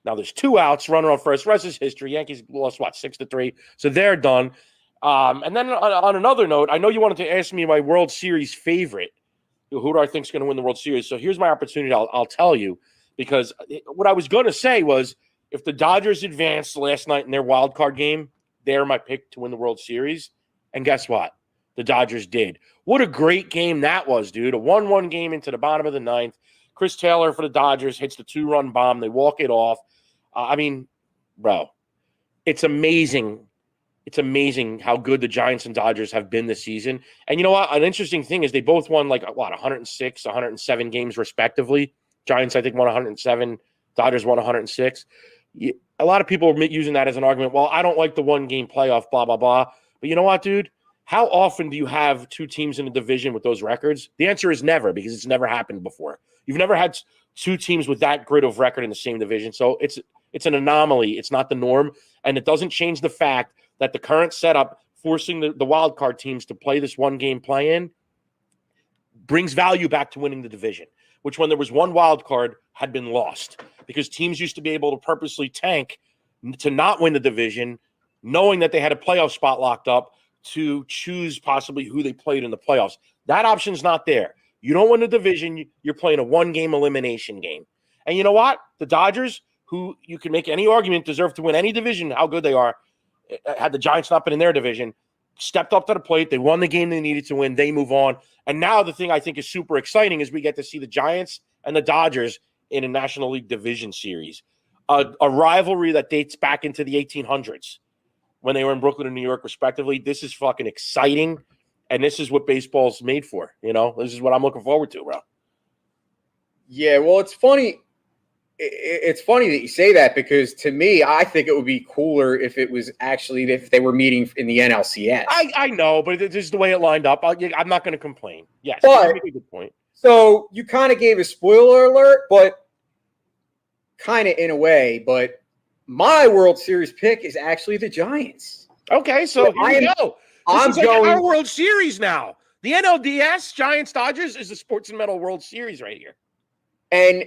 Now there's 2 outs, runner on first. Rest is history. Yankees lost, 6-3. So they're done. And then on another note, I know you wanted to ask me my World Series favorite. Who do I think is going to win the World Series? So here's my opportunity. I'll tell you, because what I was going to say was if the Dodgers advanced last night in their wild card game, they're my pick to win the World Series. And guess what? The Dodgers did. What a great game that was, dude. A 1-1 game into the bottom of the 9th. Chris Taylor for the Dodgers hits the 2-run bomb. They walk it off. I mean, bro, it's amazing. It's amazing how good the Giants and Dodgers have been this season. And you know what? An interesting thing is they both won 106, 107 games respectively. Giants, I think, won 107. Dodgers won 106. A lot of people are using that as an argument. Well, I don't like the one-game playoff, blah, blah, blah. But you know what, dude? How often do you have 2 teams in a division with those records? The answer is never, because it's never happened before. You've never had 2 teams with that grid of record in the same division. So it's an anomaly. It's not the norm. And it doesn't change the fact that the current setup, forcing the wild card teams to play this one-game play-in, brings value back to winning the division, which when there was one wild card had been lost because teams used to be able to purposely tank to not win the division, knowing that they had a playoff spot locked up to choose possibly who they played in the playoffs. That option's not there. You don't win the division, you're playing a one-game elimination game. And you know what? The Dodgers, who you can make any argument deserve to win any division, how good they are, had the Giants not been in their division, stepped up to the plate. They won the game they needed to win. They move on. And now the thing I think is super exciting is we get to see the Giants and the Dodgers in a National League Division Series, a rivalry that dates back into the 1800s when they were in Brooklyn and New York, respectively. This is fucking exciting, and this is what baseball's made for. You know, this is what I'm looking forward to, bro. Yeah, well, it's funny. It's funny that you say that because to me, I think it would be cooler if it was actually if they were meeting in the NLCS. I know, but this is the way it lined up. I'm not going to complain. Yes, but, you make a good point. So you kind of gave a spoiler alert, but kind of in a way. But my World Series pick is actually the Giants. Okay, so here we go. I'm This is going like our World Series now. The NLDS Giants Dodgers is the Sports and Metal World Series right here. And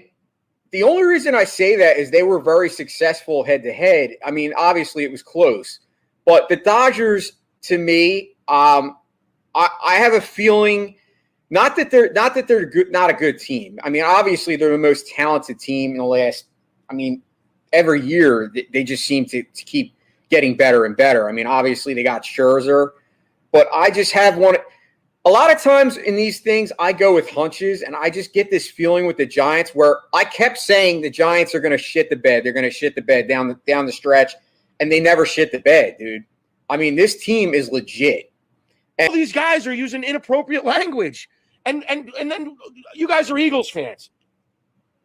the only reason I say that is they were very successful head-to-head. I mean, obviously it was close. But the Dodgers, to me, I have a feeling not that they're good, not a good team. I mean, obviously they're the most talented team in the last, I mean, every year they just seem to keep getting better and better. I mean, obviously they got Scherzer. But I just have one – a lot of times in these things, I go with hunches, and I just get this feeling with the Giants where I kept saying the Giants are going to shit the bed. They're going to shit the bed down the stretch, and they never shit the bed, dude. I mean, this team is legit. And all these guys are using inappropriate language, and then you guys are Eagles fans.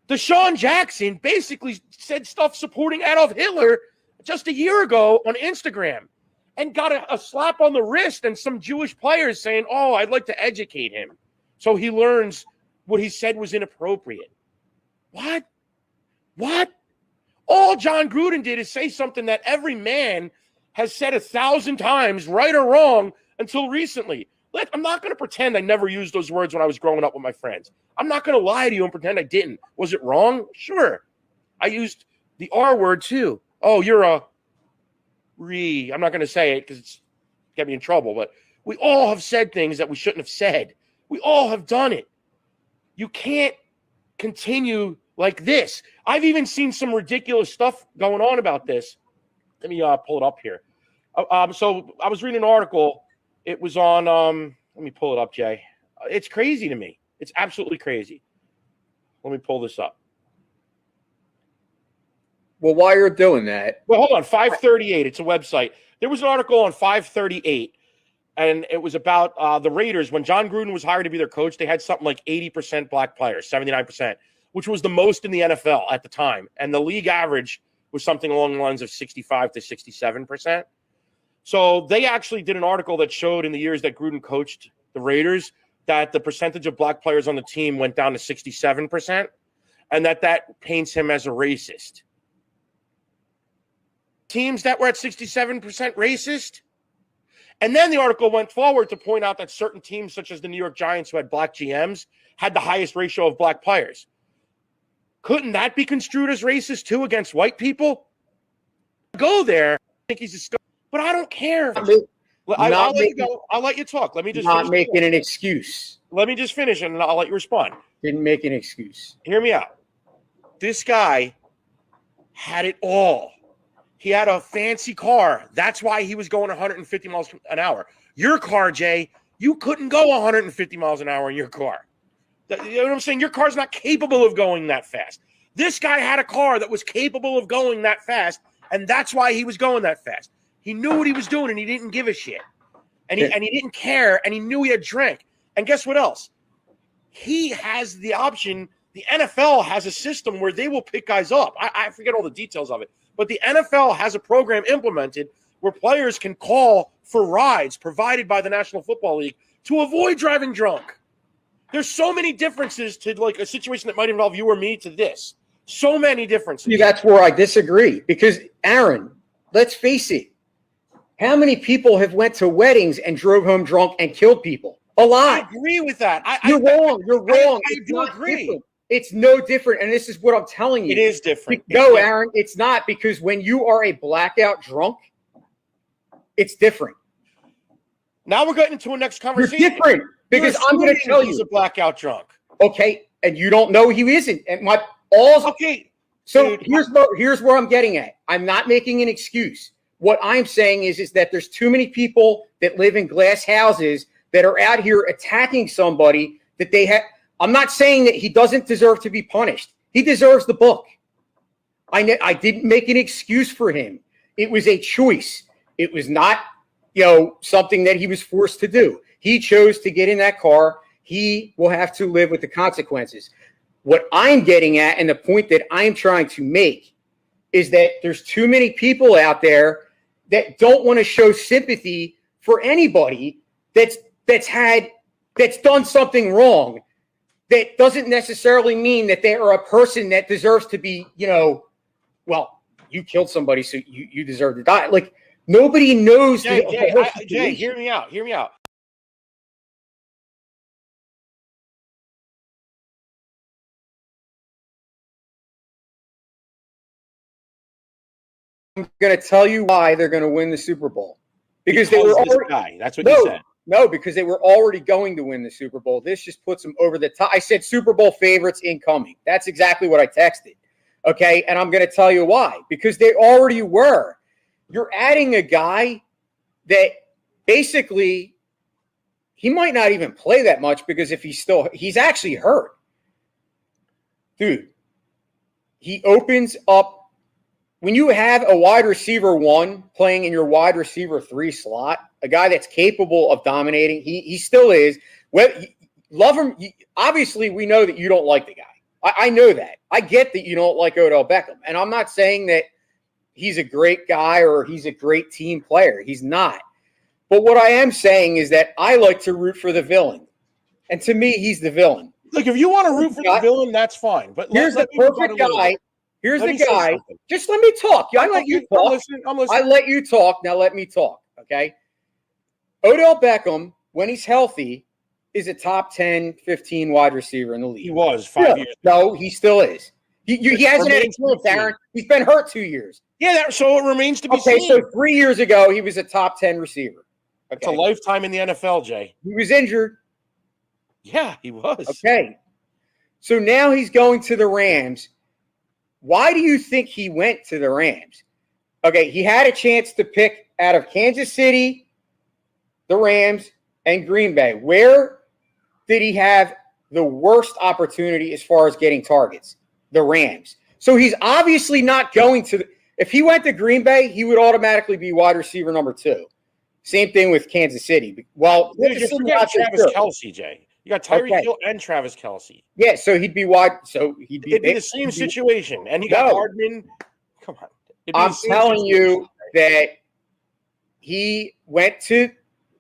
Deshaun Jackson basically said stuff supporting Adolf Hitler just a year ago on Instagram. And got a slap on the wrist and some Jewish players saying, oh, I'd like to educate him so he learns what he said was inappropriate. What? All John Gruden did is say something that every man has said 1,000 times, right or wrong, until recently. I'm not going to pretend I never used those words when I was growing up with my friends. I'm not going to lie to you and pretend I didn't. Was it wrong? Sure. I used the R word too. Oh, you're a... I'm not going to say it because it's get me in trouble, but we all have said things that we shouldn't have said. We all have done it. You can't continue like this. I've even seen some ridiculous stuff going on about this. Let me pull it up here. So I was reading an article. It was on, let me pull it up, Jay. It's crazy to me. It's absolutely crazy. Let me pull this up. Well, while you're doing that. Well, hold on. 538. It's a website. There was an article on 538, and it was about the Raiders. When John Gruden was hired to be their coach, they had something like 80% black players, 79%, which was the most in the NFL at the time. And the league average was something along the lines of 65 to 67%. So they actually did an article that showed in the years that Gruden coached the Raiders, that the percentage of black players on the team went down to 67%, and that paints him as a racist. Teams that were at 67% racist. And then the article went forward to point out that certain teams, such as the New York Giants, who had black GMs, had the highest ratio of black players. Couldn't that be construed as racist too against white people? Go there. I think he's a scum, but I don't care. I'll let you go. I'll let you talk. Let me just not making an excuse. Let me just finish and I'll let you respond. Didn't make an excuse. Hear me out. This guy had it all. He had a fancy car. That's why he was going 150 miles an hour. Your car, Jay, you couldn't go 150 miles an hour in your car. You know what I'm saying? Your car's not capable of going that fast. This guy had a car that was capable of going that fast, and that's why he was going that fast. He knew what he was doing, and he didn't give a shit. And he didn't care, and he knew he had drank. And guess what else? He has the option. The NFL has a system where they will pick guys up. I forget all the details of it. But the NFL has a program implemented where players can call for rides provided by the National Football League to avoid driving drunk. There's so many differences to like a situation that might involve you or me to this. So many differences. See, that's where I disagree. Because, Aaron, let's face it. How many people have went to weddings and drove home drunk and killed people? A lot. I agree with that. You're wrong. You're wrong. I do agree. Different. It's no different, and this is what I'm telling you. It is different. No, Aaron, it's not, because when you are a blackout drunk, it's different. Now we're getting into a next conversation. You're different, because I'm going to tell you. He's a blackout drunk. Okay, and you don't know he isn't. And okay. So here's where I'm getting at. I'm not making an excuse. What I'm saying is that there's too many people that live in glass houses that are out here attacking somebody that they have. I'm not saying that he doesn't deserve to be punished. He deserves the book. I didn't make an excuse for him. It was a choice. It was not, something that he was forced to do. He chose to get in that car. He will have to live with the consequences. What I'm getting at, and the point that I'm trying to make, is that there's too many people out there that don't want to show sympathy for anybody that's done something wrong. That doesn't necessarily mean that they are a person that deserves to be, well, you killed somebody, so you deserve to die. Like, nobody knows. Jay, hear me out. Hear me out. I'm going to tell you why they're going to win the Super Bowl. Because they were already, that's what you said. No, because they were already going to win the Super Bowl. This just puts them over the top. I said Super Bowl favorites incoming. That's exactly what I texted. Okay, and I'm going to tell you why. Because they already were. You're adding a guy that basically he might not even play that much, because if he's actually hurt. Dude, he opens up. When you have a wide receiver 1 playing in your wide receiver 3 slot, a guy that's capable of dominating, he still is. Well, love him. Obviously, we know that you don't like the guy. I know that. I get that you don't like Odell Beckham. And I'm not saying that he's a great guy or he's a great team player. He's not. But what I am saying is that I like to root for the villain. And to me, he's the villain. Look, if you want to root for the villain, that's fine. But here's the perfect guy. Here's the guy. Just let me talk. I let you talk. I'm listening. I let you talk. Now let me talk. Okay. Odell Beckham, when he's healthy, is a top 10, 15 wide receiver in the league. He was 5 years. No, he still is. He hasn't had a chance, Aaron. He's been hurt 2 years. Yeah, so it remains to be seen. Okay, so 3 years ago, he was a top 10 receiver. Okay. It's a lifetime in the NFL, Jay. He was injured. Yeah, he was. Okay. So now he's going to the Rams. Why do you think he went to the Rams? Okay, he had a chance to pick out of Kansas City, the Rams, and Green Bay. Where did he have the worst opportunity as far as getting targets? The Rams. So he's obviously not going to – if he went to Green Bay, he would automatically be wide receiver number 2. Same thing with Kansas City. Well, you forget Travis Kelce, Jay. You got Tyreek Hill and Travis Kelce. Yeah, so he'd be wide. So he'd be. It'd be the same situation, and you got Hardman. Come on, I'm telling you that he went to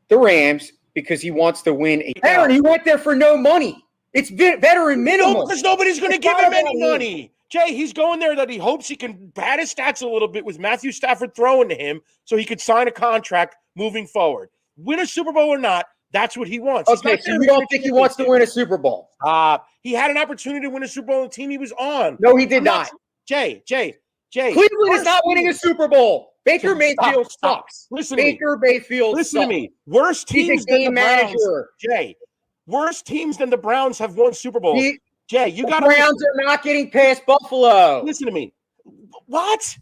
the Rams. because he wants to win a Aaron, he went there for no money. It's veteran minimum. No, because nobody's going to give him any money. Jay, he's going there that he hopes he can pad his stats a little bit with Matthew Stafford throwing to him so he could sign a contract moving forward. Win a Super Bowl or not, that's what he wants. Okay, so you don't think he wants to win a Super Bowl? He had an opportunity to win a Super Bowl on the team he was on. No, he did not. Jay. Cleveland is not winning a Super Bowl. Baker Mayfield sucks. Listen Baker Mayfield Listen sucks. to me. Worst teams He's a than game the Browns. manager. Jay, worse teams than the Browns have won Super Bowls. Jay, you got the Browns are not getting past Buffalo. Listen to me. What?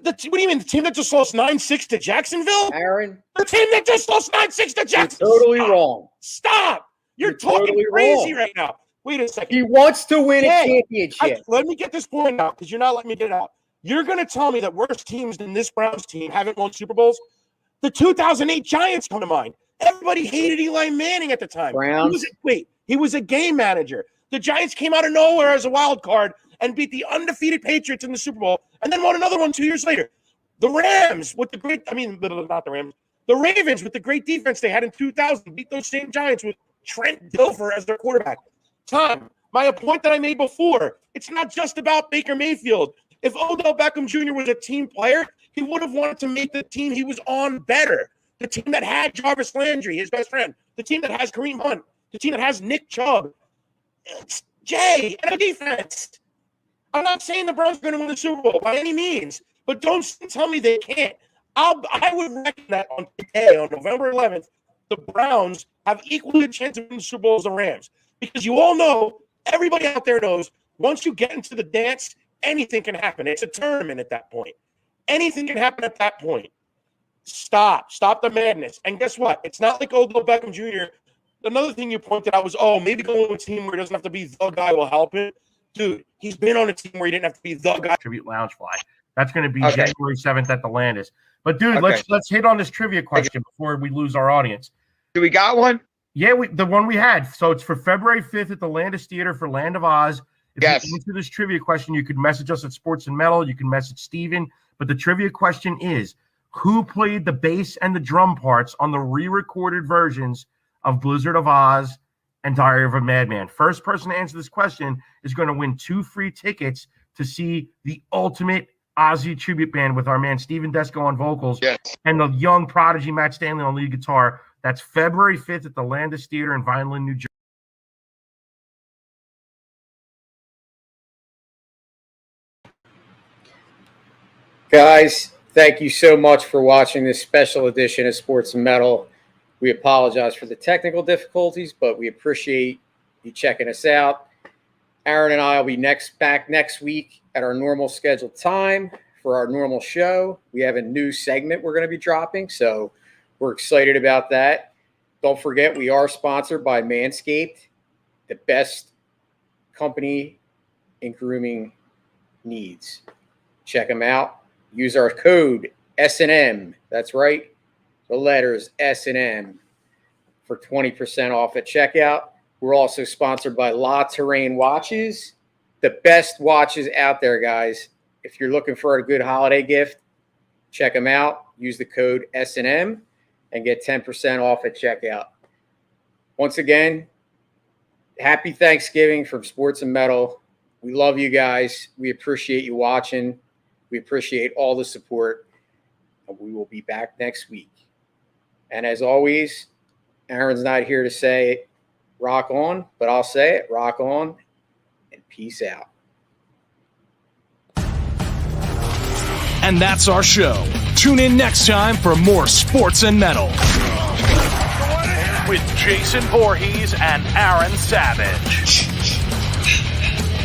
What do you mean? The team that just lost 9-6 to Jacksonville? Aaron. The team that just lost 9-6 to Jacksonville. You're totally wrong. Stop. You're talking totally crazy wrong. right now. Wait a second. He wants to win a championship. Let me get this point out because you're not letting me get it out. You're going to tell me that worse teams than this Browns team haven't won Super Bowls? The 2008 Giants come to mind. Everybody hated Eli Manning at the time. Browns? He was a game manager. The Giants came out of nowhere as a wild card and beat the undefeated Patriots in the Super Bowl and then won another one 2 years later. The Rams with the great, not the Rams, the Ravens with the great defense they had in 2000 beat those same Giants with Trent Dilfer as their quarterback. Tom, my point that I made before, it's not just about Baker Mayfield. If Odell Beckham Jr. was a team player, he would have wanted to make the team he was on better. The team that had Jarvis Landry, his best friend. The team that has Kareem Hunt. The team that has Nick Chubb. It's Jay and a defense. I'm not saying the Browns are going to win the Super Bowl by any means, but don't tell me they can't. I would reckon that on November 11th, the Browns have equally a chance of winning the Super Bowl as the Rams. Because you all know, everybody out there knows, once you get into the dance, anything can happen. It's a tournament at that point. Anything can happen at that point. Stop the madness. And guess what? It's not like Odell Beckham Jr. Another thing you pointed out was, maybe going to a team where he doesn't have to be the guy will help him. Dude, he's been on a team where he didn't have to be the guy. Tribute Loungefly. That's going to be January 7th at the Landis. But dude, let's hit on this trivia question before we lose our audience. Do we got one? Yeah, the one we had. So it's for February 5th at the Landis Theater for Land of Oz. If you answer this trivia question, you could message us at Sports and Metal. You can message Steven. But the trivia question is, who played the bass and the drum parts on the re-recorded versions of Blizzard of Oz and Diary of a Madman? First person to answer this question is going to win 2 free tickets to see the ultimate Ozzy tribute band with our man Steven Desco on vocals and the young prodigy Matt Stanley on lead guitar. That's February 5th at the Landis Theater in Vineland, New Jersey. Guys, thank you so much for watching this special edition of Sports and Metal. We apologize for the technical difficulties, but we appreciate you checking us out. Aaron and I will be back next week at our normal scheduled time for our normal show. We have a new segment we're going to be dropping, so we're excited about that. Don't forget, we are sponsored by Manscaped, the best company in grooming needs. Check them out. Use our code S&M. That's right. The letters S&M for 20% off at checkout. We're also sponsored by La Terrain Watches, the best watches out there, guys. If you're looking for a good holiday gift, check them out. Use the code S&M and get 10% off at checkout. Once again, happy Thanksgiving from Sports and Metal. We love you guys. We appreciate you watching. We appreciate all the support. And we will be back next week. And as always, Aaron's not here to say rock on, but I'll say it, rock on, and peace out. And that's our show. Tune in next time for more Sports and Metal with Jason Voorhees and Aaron Savage.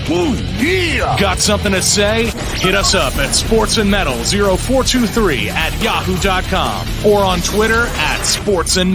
Ooh, yeah! Got something to say? Hit us up at sportsandmetal0423 at yahoo.com or on Twitter at sportsandmetal.